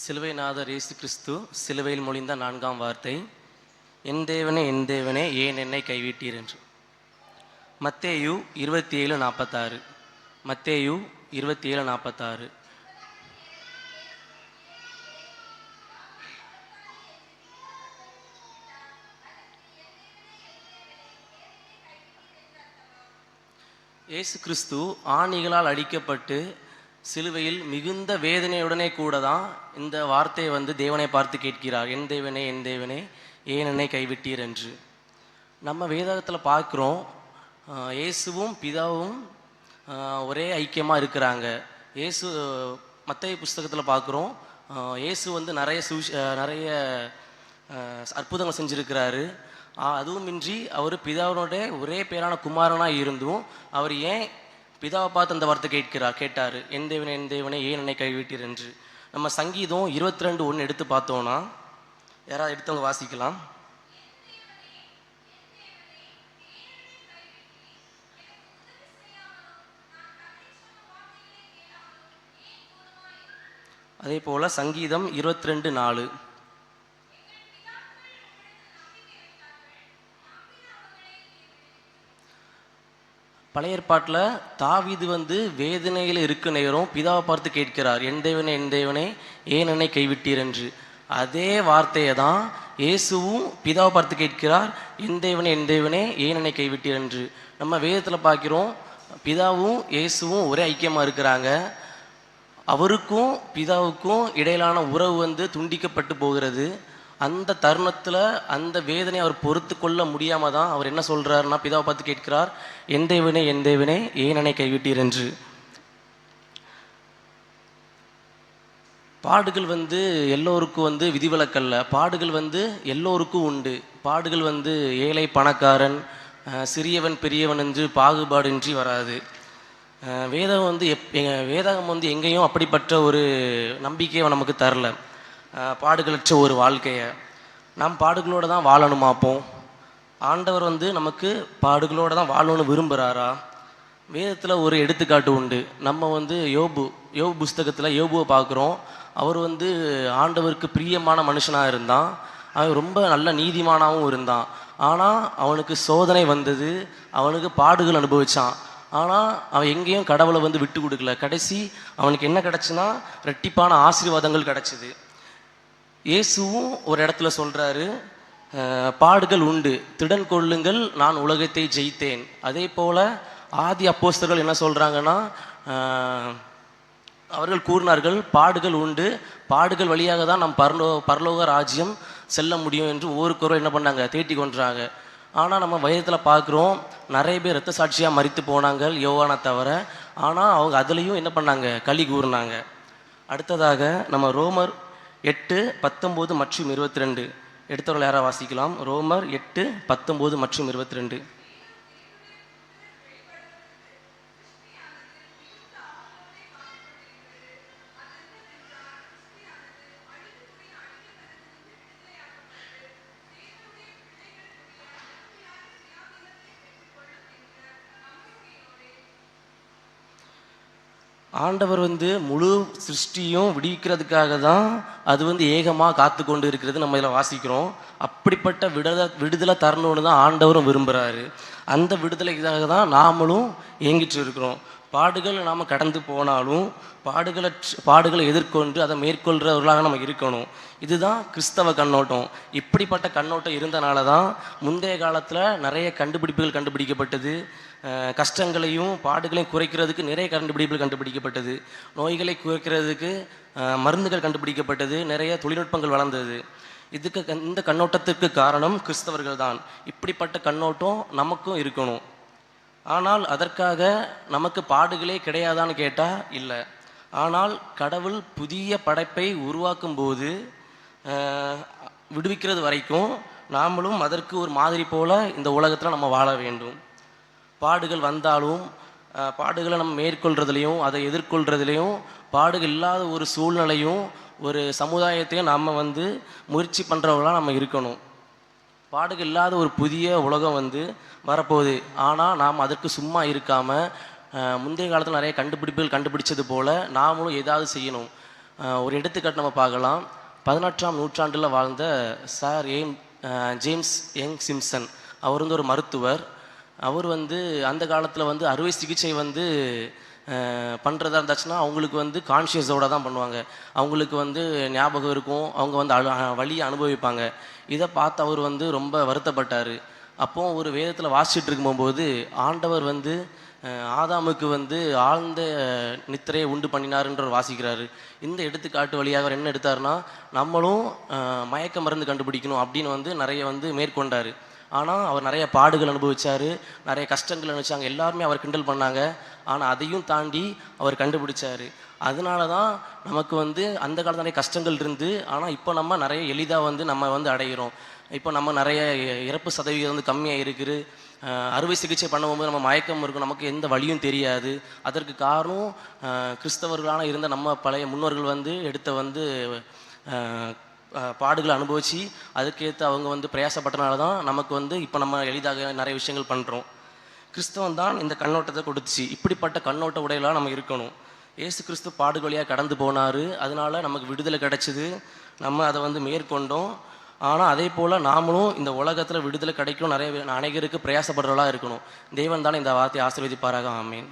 சிலுவைநாதர் இயேசு கிறிஸ்து சிலுவையில் மொழிந்த 4ஆம் வார்த்தை, என் தேவனே என் தேவனே ஏன் என்னை கைவிட்டீர் என்று. மத்தேயு 27:46. மத்தேயு 27:46. இயேசு கிறிஸ்து ஆணிகளால் அடிக்கப்பட்டு சிலுவையில் மிகுந்த வேதனையுடனே கூட தான் இந்த வார்த்தையை தேவனை பார்த்து கேட்கிறார், என் தேவனே என் தேவனே ஏன் என்னை கைவிட்டீர் என்று. நம்ம வேதத்தில் பார்க்குறோம், இயேசுவும் பிதாவும் ஒரே ஐக்கியமாக இருக்கிறாங்க. இயேசு மத்தேயு புஸ்தகத்தில் பார்க்குறோம், இயேசு நிறைய அற்புதங்கள் செஞ்சுருக்கிறாரு. அதுவுமின்றி அவர் பிதாவினுடைய ஒரே பேரான குமாரனாக இருந்தும் அவர் ஏன் பிதாவை பார்த்து அந்த வார்த்தை கேட்டார், என் தேவனே ஏன் என்னை கைவிட்டீர் என்று. நம்ம சங்கீதம் 22:1 எடுத்து பார்த்தோம்னா, யாராவது எடுத்தவங்க வாசிக்கலாம். அதே போல சங்கீதம் 22:4. பழைய ஏற்பாட்டில் தாவீது வேதனையில் இருக்க நேரம் பிதாவை பார்த்து கேட்கிறார், என் தேவனே ஏன் என்னை கைவிட்டீர் என்று. அதே வார்த்தையை தான் இயேசுவும் பிதாவை பார்த்து கேட்கிறார், என் தேவனே ஏன் என்னை கைவிட்டீர் என்று. நம்ம வேதத்தில் பார்க்கிறோம், பிதாவும் இயேசுவும் ஒரே ஐக்கியமாக இருக்கிறாங்க. அவருக்கும் பிதாவுக்கும் இடையிலான உறவு துண்டிக்கப்பட்டு போகிறது. அந்த தருணத்தில் அந்த வேதனை அவர் பொறுத்து கொள்ள முடியாமல் தான் அவர் என்ன சொல்கிறாருன்னா, பிதாவை பார்த்து கேட்கிறார், என் தேவனே ஏன் என்னை கைவிட்டீர் என்று. பாடுகள் எல்லோருக்கும் விதிவிலக்கல்ல. பாடுகள் எல்லோருக்கும் உண்டு. பாடுகள் ஏழை பணக்காரன், சிறியவன் பெரியவன் என்று பாகுபாடின்றி வராது. வேதம் வேதகம் எங்கேயும் அப்படிப்பட்ட ஒரு நம்பிக்கையை நமக்கு தரல. பாடுகளற்ற ஒரு வாழ்க்கையை நாம் பாடுகளோடு தான் வாழணுமாப்போம். ஆண்டவர் நமக்கு பாடுகளோடு தான் வாழணும்னு விரும்புகிறாரா? வேதத்தில் ஒரு எடுத்துக்காட்டு உண்டு. நம்ம யோபு புஸ்தகத்தில் யோபுவை பார்க்குறோம். அவர் ஆண்டவருக்கு பிரியமான மனுஷனாக இருந்தான். அவன் ரொம்ப நல்ல நீதிமானாகவும் இருந்தான். ஆனால் அவனுக்கு சோதனை வந்தது, அவனுக்கு பாடுகள் அனுபவித்தான். ஆனால் அவன் எங்கேயும் கடவுளை விட்டு கொடுக்கல. கடைசி அவனுக்கு என்ன கிடச்சுன்னா, ரெட்டிப்பான ஆசீர்வாதங்கள் கிடச்சிது. இயேசுவும் ஒரு இடத்துல சொல்கிறாரு, பாடுகள் உண்டு, திடன் கொள்ளுங்கள், நான் உலகத்தை ஜெயித்தேன். அதே போல் ஆதி அப்போஸ்தலர்கள் என்ன சொல்கிறாங்கன்னா, அவர்கள் கூறினார்கள், பாடுகள் உண்டு, பாடுகள் வழியாக தான் நம் பரலோக ராஜ்யம் செல்ல முடியும் என்று ஒவ்வொருக்கரும் என்ன பண்ணாங்க, தேட்டி கொண்டாங்க. ஆனால் நம்ம வயதில் பார்க்குறோம், நிறைய பேர் இரத்த சாட்சியாக மரித்து போனாங்க, யோவானை தவிர. ஆனால் அவங்க அதுலேயும் என்ன பண்ணாங்க, களி கூறினாங்க. அடுத்ததாக நம்ம ரோமர் 8:19 மற்றும் 22 எடுத்தவர்கள் யாராவது வாசிக்கலாம். ரோமர் 8:19 மற்றும் 22. ஆண்டவர் முழு சிருஷ்டியும் விடுவிக்கிறதுக்காக தான் அது ஏகமாக காத்து கொண்டு இருக்கிறது நம்ம இதில் வாசிக்கிறோம். அப்படிப்பட்ட விடுதலை தரணும்னு தான் ஆண்டவரும் விரும்புகிறாரு. அந்த விடுதலைக்காக தான் நாமளும் ஏங்கிட்டு இருக்கிறோம். பாடுகள் நாம் கடந்து போனாலும் பாடுகளை எதிர்கொண்டு அதை மேற்கொள்கிறவர்களாக நம்ம இருக்கணும். இதுதான் கிறிஸ்தவ கண்ணோட்டம். இப்படிப்பட்ட கண்ணோட்டம் இருந்தனால தான் முந்தைய காலத்தில் நிறைய கண்டுபிடிப்புகள் கண்டுபிடிக்கப்பட்டது. கஷ்டங்களையும் பாடுகளையும் குறைக்கிறதுக்கு நிறைய கண்டுபிடிப்புகள் கண்டுபிடிக்கப்பட்டது. நோய்களை குறைக்கிறதுக்கு மருந்துகள் கண்டுபிடிக்கப்பட்டது. நிறைய தொழில்நுட்பங்கள் வளர்ந்தது. இந்த கண்ணோட்டத்திற்கு காரணம் கிறிஸ்தவர்கள் தான். இப்படிப்பட்ட கண்ணோட்டம் நமக்கும் இருக்கணும். ஆனால் அதற்காக நமக்கு பாடுகளே கிடையாதான்னு கேட்டால் இல்லை. ஆனால் கடவுள் புதிய படைப்பை உருவாக்கும் போது விடுவிக்கிறது வரைக்கும் நாமளும் அதற்கு ஒரு மாதிரி போல் இந்த உலகத்தில் நம்ம வாழ வேண்டும். பாடுகள் வந்தாலும் பாடுகளை நம்ம மேற்கொள்கிறதுலையும் அதை எதிர்கொள்கிறதுலையும் பாடுகள் இல்லாத ஒரு சூழ்நிலையும் ஒரு சமுதாயத்தையும் நம்ம முயற்சி பண்ணுறவங்களாம் நம்ம இருக்கணும். பாடுகள் இல்லாத ஒரு புதிய உலகம் வரப்போகுது. ஆனால் நாம் அதற்கு சும்மா இருக்காமல் முந்தைய காலத்தில் நிறைய கண்டுபிடிப்புகள் கண்டுபிடிச்சது போல் நாமளும் ஏதாவது செய்யணும். ஒரு எடுத்துக்காட்டு நம்ம பார்க்கலாம். 18ஆம் நூற்றாண்டில் வாழ்ந்த சார் ஜேம்ஸ் யங் சிம்சன். அவர் வந்து ஒரு மருத்துவர். அவர் வந்து அந்த காலத்தில் வந்து அறுவை சிகிச்சை வந்து பண்ணுறதா இருந்துச்சுன்னா அவங்களுக்கு வந்து கான்ஷியஸோடு தான் பண்ணுவாங்க. அவங்களுக்கு வந்து ஞாபகம் இருக்கும், அவங்க வந்து வலியை அனுபவிப்பாங்க. இதை பார்த்து அவர் வந்து ரொம்ப வருத்தப்பட்டார். அப்போது ஒரு வேதத்தில் வாசிச்சுட்டு இருக்கும்போது ஆண்டவர் வந்து ஆதாமுக்கு வந்து ஆழ்ந்த நித்திரையை உண்டு பண்ணினாருன்ற வாசிக்கிறாரு. இந்த எடுத்துக்காட்டு வழியாக அவர் என்ன எடுத்தாருன்னா, நம்மளும் மயக்க மருந்து கண்டுபிடிக்கணும் அப்படின்னு வந்து நிறைய வந்து மேற்கொண்டார். ஆனால் அவர் நிறைய பாடுகள் அனுபவித்தார், நிறைய கஷ்டங்கள் அனுபவிச்சாங்க, எல்லாருமே அவர் கிண்டல் பண்ணாங்க. ஆனால் அதையும் தாண்டி அவர் கண்டுபிடிச்சார். அதனால தான் நமக்கு வந்து அந்த காலத்தில் நிறைய கஷ்டங்கள் இருந்து, ஆனால் இப்போ நம்ம நிறைய எளிதாக வந்து நம்ம வந்து அடைகிறோம். இப்போ நம்ம நிறைய இறப்பு சதவீதம் வந்து கம்மியாக இருக்குது. அறுவை சிகிச்சை பண்ணும்போது நம்ம மயக்கம் இருக்கும், நமக்கு எந்த வழியும் தெரியாது. அதற்கு காரணம் கிறிஸ்தவர்களான இருந்த நம்ம பழைய முன்னோர்கள் வந்து எடுத்த வந்து பாடுகளை அனுபவித்து அதுக்கேற்ற அவங்க வந்து பிரயாசப்பட்டனால தான் நமக்கு வந்து இப்போ நம்ம எளிதாக நிறைய விஷயங்கள் பண்ணுறோம். கிறிஸ்தவன் தான் இந்த கண்ணோட்டத்தை கொடுத்துச்சு. இப்படிப்பட்ட கண்ணோட்ட உடையெல்லாம் நம்ம இருக்கணும். ஏசு கிறிஸ்து பாடுகொலியாக கடந்து போனார், அதனால நமக்கு விடுதலை கிடைச்சிது, நம்ம அதை வந்து மேற்கொண்டோம். ஆனால் அதே போல் நாமளும் இந்த உலகத்தில் விடுதலை கிடைக்கும் நிறைய அநேகருக்கு பிரயாசப்படுறவர்களாக இருக்கணும். தேவன் தானே இந்த வார்த்தையை ஆசீர்வதிப்பாராக. ஆமீன்.